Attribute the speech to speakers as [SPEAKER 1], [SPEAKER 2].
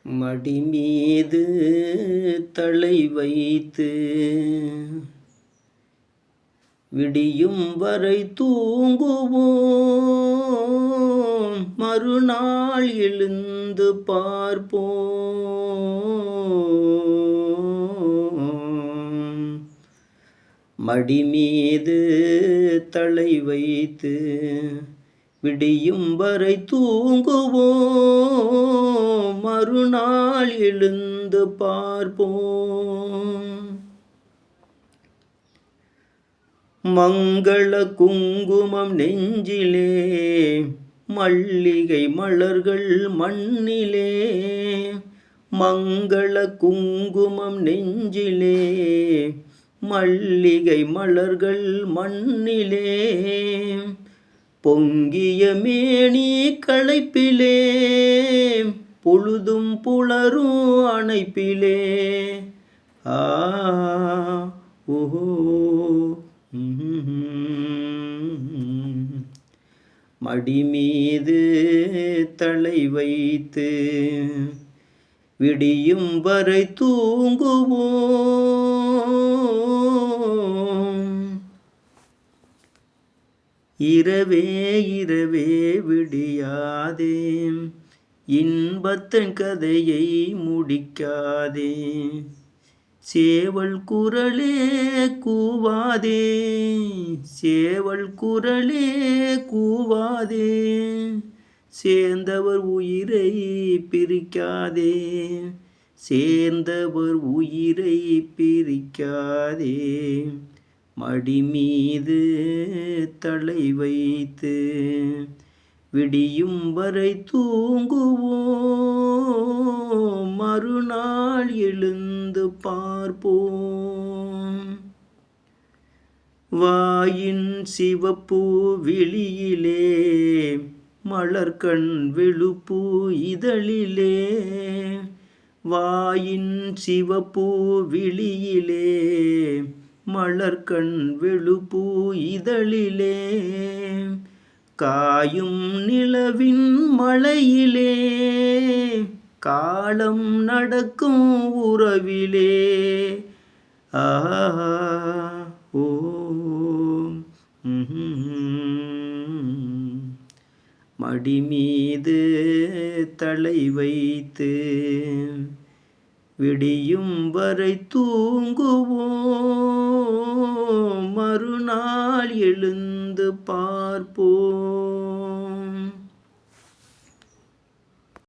[SPEAKER 1] மடிமீது தலை வைத்து விடியும் வரை தூங்குவோம், மறுநாள் எழுந்து பார்ப்போம். மடிமீது தலை வைத்து விடியும் வரை தூங்குவோம், மறுநாள் எழுந்து பார்ப்போம். மங்கள குங்குமம் நெஞ்சிலே, மல்லிகை மலர்கள் மண்ணிலே. மங்கள குங்குமம் நெஞ்சிலே, மல்லிகை மலர்கள் மண்ணிலே. பொங்கிய மேனி களைப்பிலே, பொழுதும் புலரும் அணைப்பிலே. ஆ ஓஹோ மடிமீது தலை வைத்து விடியும் வரை தூங்குவோம். இரவே இரவே விடியாதே, இன்பத்தன் கதையை முடிக்காதே. சேவல் குரலே கூவாதே, சேவல் குரலே கூவாதே. சேர்ந்தவர் உயிரை பிரிக்காதே, சேர்ந்தவர் உயிரை பிரிக்காதே. மடிமீது தலை வைத்து விடியும் வரை தூங்குவோம், மறுநாள் எழுந்து பார்ப்போம். வாயின் சிவப்பு விழியிலே, மலர்கண் வெளுப்பு இதழிலே. வாயின் சிவப்பு விழியிலே, மலர்கண் வெளுப்பு இதழிலே. காயும் நிலவின் மழையிலே, காலம் நடக்கும் உறவிலே. ஆஹா ஓ மடிமீது தலை வைத்து விடியும் வரை தூங்குவோம், மறுநாள் எழுந்து பார்ப்போம்.